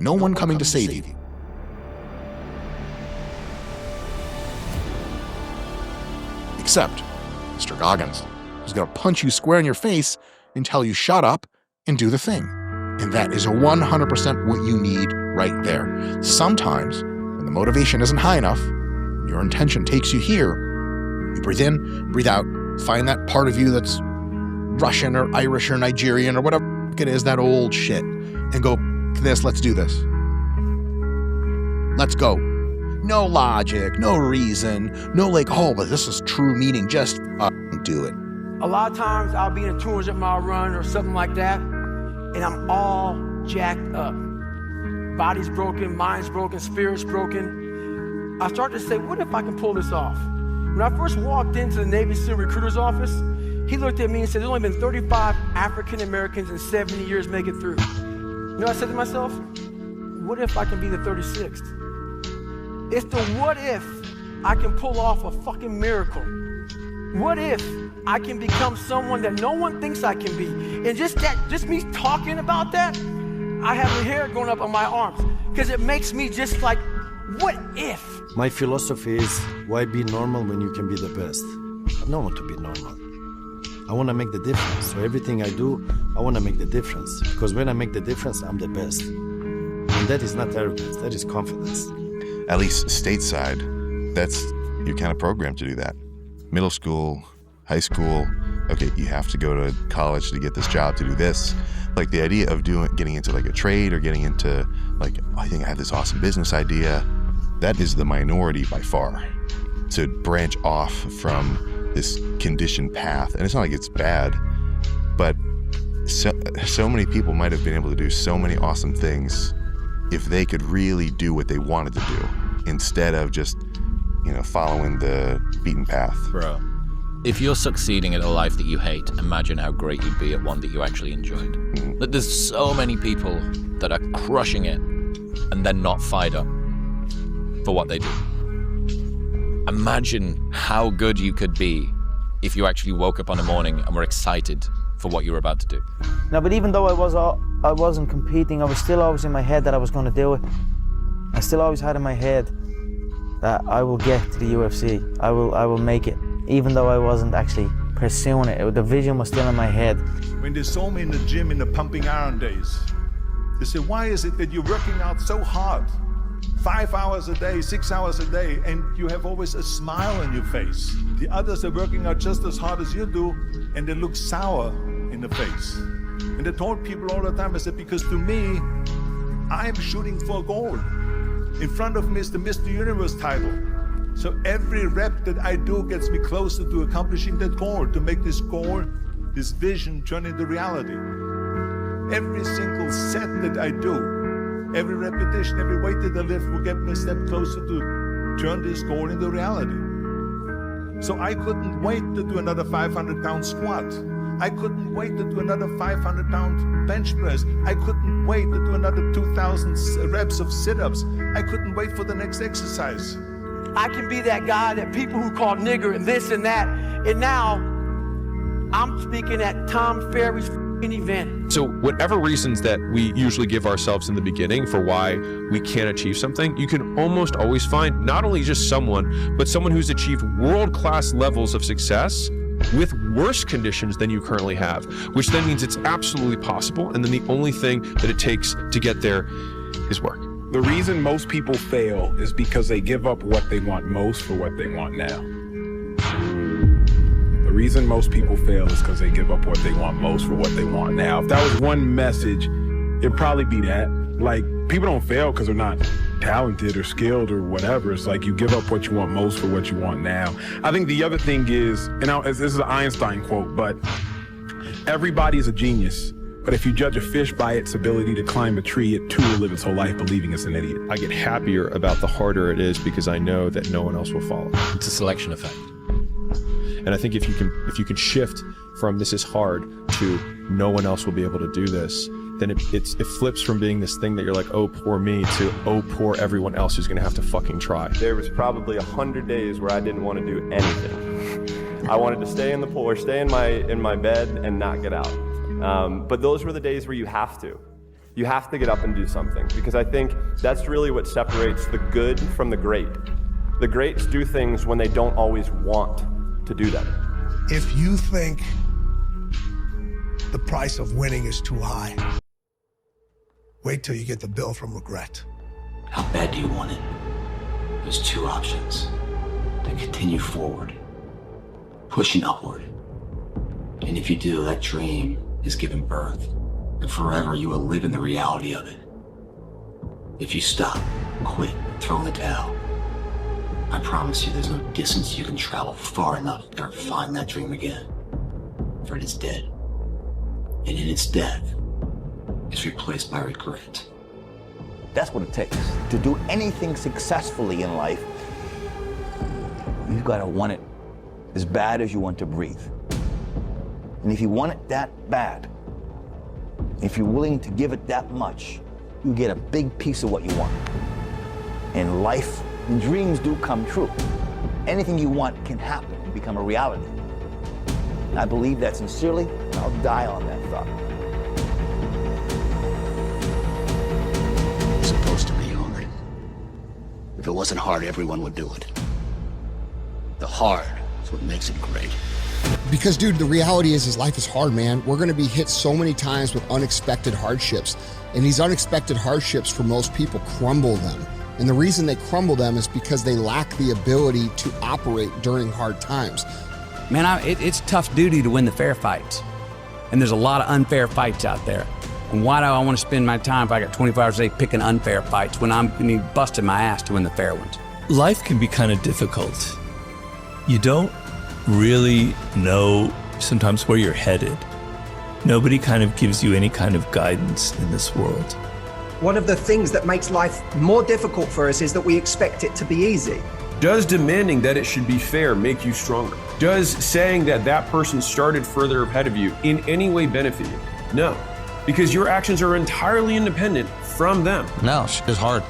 No one coming to save you. Except Mr. Goggins, who's going to punch you square in your face and tell you shut up and do the thing. And that is 100% what you need right there. Sometimes, when the motivation isn't high enough, your intention takes you here. You breathe in, breathe out, find that part of you that's Russian or Irish or Nigerian or whatever it is, that old shit, and go, let's do this. Let's go. No logic, no reason, no like, oh, but this is true meaning, just do it. A lot of times I'll be in a 200-mile run or something like that, and I'm all jacked up. Body's broken, mind's broken, spirit's broken. I start to say, what if I can pull this off? When I first walked into the Navy SEAL recruiter's office, he looked at me and said, there's only been 35 African Americans in 70 years make it through. You know what I said to myself? What if I can be the 36th? It's the what if I can pull off a fucking miracle. What if I can become someone that no one thinks I can be? And just me talking about that, I have the hair going up on my arms because it makes me just like, what if? My philosophy is, why be normal when you can be the best? I don't want to be normal. I want to make the difference. So everything I do, I want to make the difference. Because when I make the difference, I'm the best. And that is not arrogance, that is confidence. At least stateside, you're kind of programmed to do that. Middle school, high school, okay, you have to go to college to get this job, to do this. Like the idea of getting into like a trade or getting into like, I think I have this awesome business idea. That is the minority by far. To branch off from this conditioned path, and it's not like it's bad, but so many people might have been able to do so many awesome things if they could really do what they wanted to do instead of just, following the beaten path. Bro, if you're succeeding at a life that you hate, imagine how great you'd be at one that you actually enjoyed. Like, there's so many people that are crushing it and then not fired up for what they do. Imagine how good you could be if you actually woke up on a morning and were excited for what you were about to do. No, but even though I wasn't competing, I was still always in my head that I was going to do it. I still always had in my head that I will get to the UFC. I will make it, even though I wasn't actually pursuing it. The vision was still in my head. When they saw me in the gym in the pumping iron days, they said, why is it that you're working out so hard? 5 hours a day, 6 hours a day, and you have always a smile on your face. The others are working out just as hard as you do, and they look sour in the face. And I told people all the time, I said, because to me, I'm shooting for a goal. In front of me is the Mr. Universe title. So every rep that I do gets me closer to accomplishing that goal, to make this goal, this vision, turn into reality. Every single set that I do, every repetition, every weight that I lift will get me a step closer to turn this goal into reality. So I couldn't wait to do another 500-pound squat. I couldn't wait to do another 500-pound bench press. I couldn't wait to do another 2,000 reps of sit-ups. I couldn't wait for the next exercise. I can be that guy that people who call nigger and this and that, and now I'm speaking at Tom Ferry's event. So whatever reasons that we usually give ourselves in the beginning for why we can't achieve something, you can almost always find not only just someone, but someone who's achieved world-class levels of success with worse conditions than you currently have, which then means it's absolutely possible, and then the only thing that it takes to get there is work. The reason most people fail is because they give up what they want most for what they want now. The reason most people fail is because they give up what they want most for what they want now. If that was one message, it'd probably be that. Like, people don't fail because they're not talented or skilled or whatever. It's like you give up what you want most for what you want now. I think the other thing is, and this is an Einstein quote, but everybody's a genius. But if you judge a fish by its ability to climb a tree, it too will live its whole life believing it's an idiot. I get happier about the harder it is because I know that no one else will follow. It's a selection effect. And I think if you can shift from this is hard to no one else will be able to do this, then it flips from being this thing that you're like, oh, poor me, to oh, poor everyone else who's gonna have to fucking try. There was probably 100 days where I didn't want to do anything. I wanted to stay in the pool or stay in my bed and not get out. But those were the days where you have to. You have to get up and do something, because I think that's really what separates the good from the great. The greats do things when they don't always want to do them. If you think the price of winning is too high, wait till you get the bill from regret. How bad do you want it? There's two options. To continue forward, pushing upward. And if you do, that dream is given birth, and forever you will live in the reality of it. If you stop, quit, throw in the towel, I promise you there's no distance you can travel far enough to ever find that dream again. For it is dead. And in its death, it's replaced by regret. That's what it takes. To do anything successfully in life, you've got to want it as bad as you want to breathe. And if you want it that bad, if you're willing to give it that much, you get a big piece of what you want. In life, dreams do come true. Anything you want can happen and become a reality. And I believe that sincerely, and I'll die on that thought. It's supposed to be hard. If it wasn't hard, everyone would do it. The hard is what makes it great. Because, dude, the reality is life is hard, man. We're going to be hit so many times with unexpected hardships. And these unexpected hardships, for most people, crumble them. And the reason they crumble them is because they lack the ability to operate during hard times. Man, it's tough duty to win the fair fights. And there's a lot of unfair fights out there. And why do I want to spend my time, if I got 24 hours a day, picking unfair fights when I'm going to be busting my ass to win the fair ones? Life can be kind of difficult. You don't really know sometimes where you're headed. Nobody kind of gives you any kind of guidance in this world. One of the things that makes life more difficult for us is that we expect it to be easy. Does demanding that it should be fair make you stronger? Does saying that that person started further ahead of you in any way benefit you? No, because your actions are entirely independent from them. No, it's hard.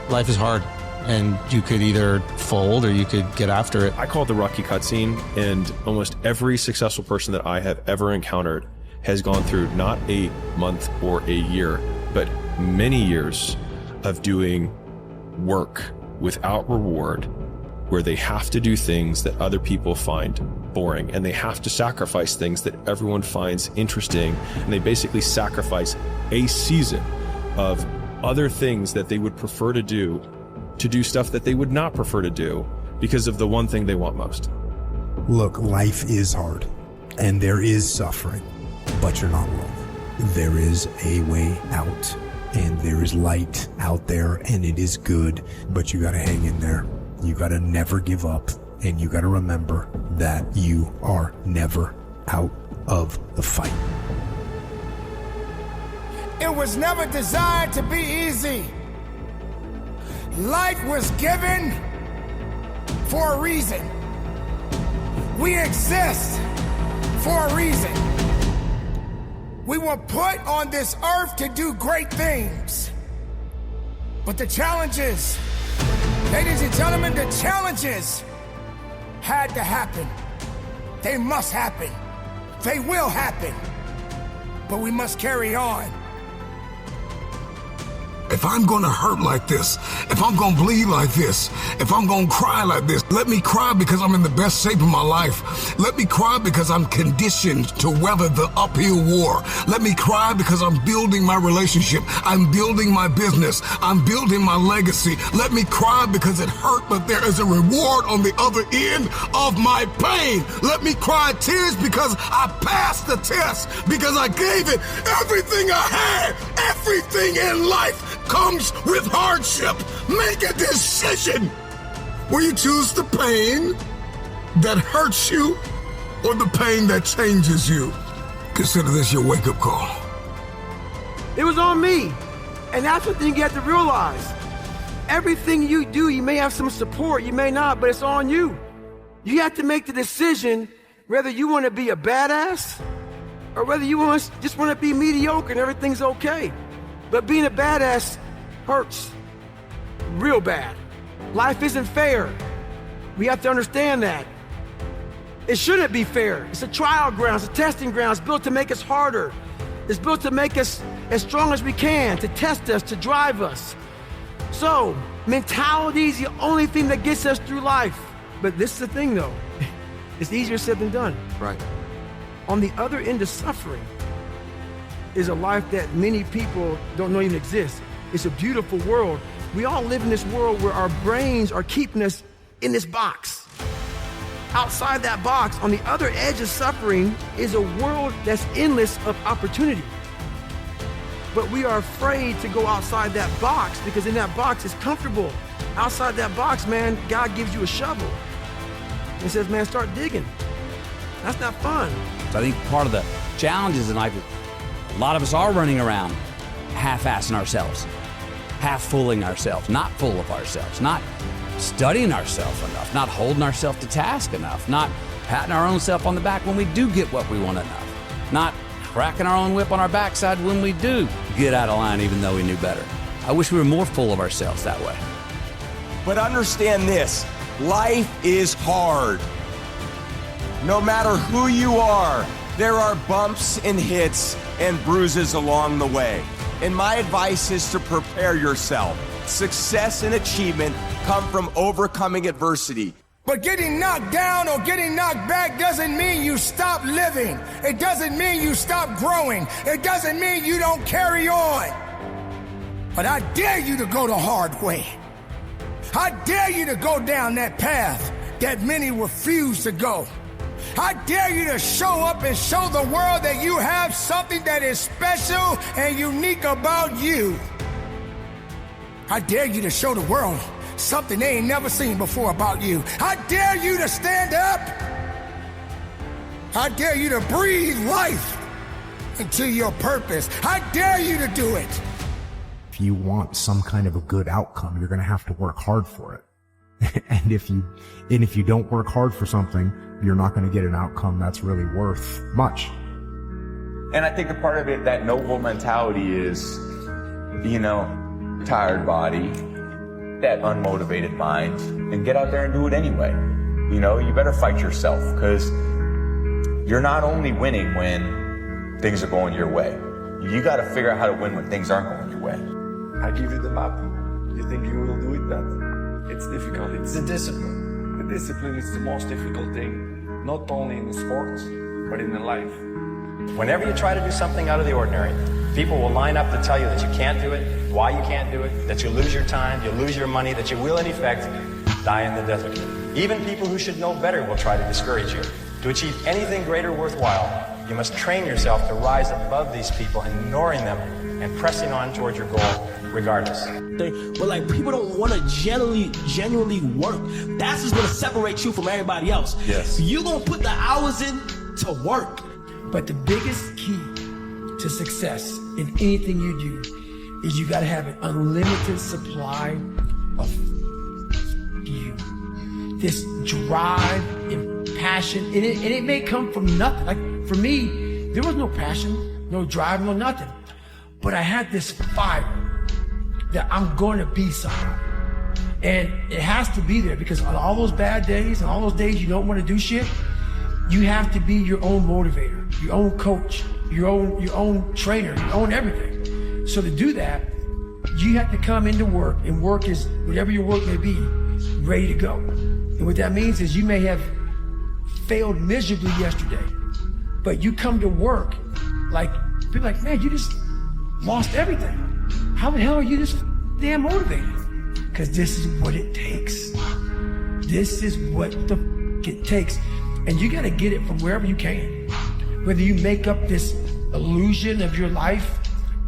Life is hard. And you could either fold or you could get after it. I call it the Rocky cutscene, and almost every successful person that I have ever encountered has gone through not a month or a year, but many years of doing work without reward, where they have to do things that other people find boring, and they have to sacrifice things that everyone finds interesting, and they basically sacrifice a season of other things that they would prefer to do stuff that they would not prefer to do because of the one thing they want most. Look, life is hard and there is suffering, but you're not alone. There is a way out and there is light out there and it is good, but you gotta hang in there. You gotta never give up, and you gotta remember that you are never out of the fight. It was never designed to be easy. Life was given for a reason. We exist for a reason. We were put on this earth to do great things. But the challenges, ladies and gentlemen, the challenges had to happen. They must happen. They will happen. But we must carry on. If I'm gonna hurt like this, if I'm gonna bleed like this, if I'm gonna cry like this, let me cry because I'm in the best shape of my life. Let me cry because I'm conditioned to weather the uphill war. Let me cry because I'm building my relationship. I'm building my business. I'm building my legacy. Let me cry because it hurt, but there is a reward on the other end of my pain. Let me cry tears because I passed the test, because I gave it everything I had. Everything in life comes with hardship. Make a decision. Will you choose the pain that hurts you or the pain that changes you? Consider this your wake-up call. It was on me. And that's the thing you have to realize. Everything you do, you may have some support, you may not, but it's on you. You have to make the decision whether you want to be a badass or whether you just want to be mediocre and everything's okay. But being a badass hurts real bad. Life isn't fair. We have to understand that. It shouldn't be fair. It's a trial ground, it's a testing ground. It's built to make us harder. It's built to make us as strong as we can, to test us, to drive us. So, mentality is the only thing that gets us through life. But this is the thing though, it's easier said than done. Right. On the other end of suffering is a life that many people don't know even exists. It's a beautiful world. We all live in this world where our brains are keeping us in this box. Outside that box, on the other edge of suffering, is a world that's endless of opportunity. But we are afraid to go outside that box because in that box it's comfortable. Outside that box, man, God gives you a shovel and says, man, start digging. That's not fun. So I think part of the challenges in life is a lot of us are running around half-assing ourselves, half-fooling ourselves, not full of ourselves, not studying ourselves enough, not holding ourselves to task enough, not patting our own self on the back when we do get what we want enough, not cracking our own whip on our backside when we do get out of line even though we knew better. I wish we were more full of ourselves that way. But understand this, life is hard. No matter who you are, there are bumps and hits and bruises along the way. And my advice is to prepare yourself. Success and achievement come from overcoming adversity. But getting knocked down or getting knocked back doesn't mean you stop living. It doesn't mean you stop growing. It doesn't mean you don't carry on. But I dare you to go the hard way. I dare you to go down that path that many refuse to go. I dare you to show up and show the world that you have something that is special and unique about you. I dare you to show the world something they ain't never seen before about you. I dare you to stand up. I dare you to breathe life into your purpose. I dare you to do it. If you want some kind of a good outcome, you're going to have to work hard for it. And if you don't work hard for something, you're not going to get an outcome that's really worth much. And I think a part of it, that noble mentality is, tired body, that unmotivated mind, and get out there and do it anyway. You better fight yourself, because you're not only winning when things are going your way. You got to figure out how to win when things aren't going your way. I give you the map. You think you will do it, but it's difficult. It's the discipline. The discipline is the most difficult thing, not only in sports, but in the life. Whenever you try to do something out of the ordinary, people will line up to tell you that you can't do it, why you can't do it, that you lose your time, you lose your money, that you will in effect die in the desert. Even people who should know better will try to discourage you. To achieve anything greater worthwhile, you must train yourself to rise above these people, ignoring them and pressing on towards your goal regardless. But people don't want to genuinely work. That's what's going to separate you from everybody else. Yes. You're going to put the hours in to work. But the biggest key to success in anything you do is you got to have an unlimited supply of you. This drive and passion, and it may come from nothing. Like for me, there was no passion, no drive, no nothing. But I had this fire that I'm going to be somebody. And it has to be there because on all those bad days and all those days you don't want to do shit, you have to be your own motivator, your own coach, your own trainer, your own everything. So to do that, you have to come into work, and work is whatever your work may be, ready to go. And what that means is you may have failed miserably yesterday, but you come to work like, people are like, man, you just lost everything. How the hell are you this damn motivated? Because this is what it takes. This is what the it takes. And you got to get it from wherever you can. Whether you make up this illusion of your life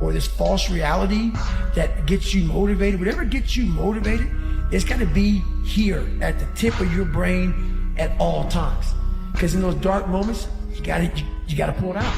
or this false reality that gets you motivated, whatever gets you motivated, it's got to be here at the tip of your brain at all times. Because in those dark moments, you got to pull it out.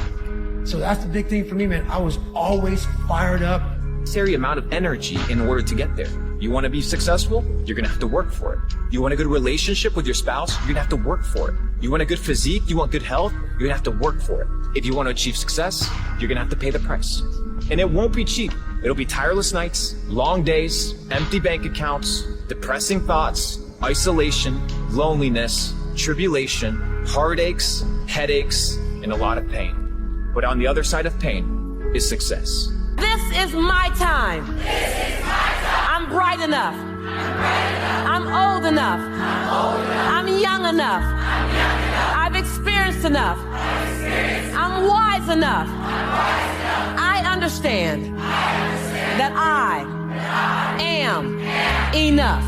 So that's the big thing for me, man. I was always fired up. Necessary amount of energy in order to get there. You want to be successful? You're going to have to work for it. You want a good relationship with your spouse? You're going to have to work for it. You want a good physique? You want good health? You're going to have to work for it. If you want to achieve success, you're going to have to pay the price. And it won't be cheap. It'll be tireless nights, long days, empty bank accounts, depressing thoughts, isolation, loneliness, tribulation, heartaches, headaches, and a lot of pain. But on the other side of pain is success. This is my time. I'm bright enough. I'm old enough. I'm young enough. I've experienced enough. I'm wise enough. I understand that I am enough.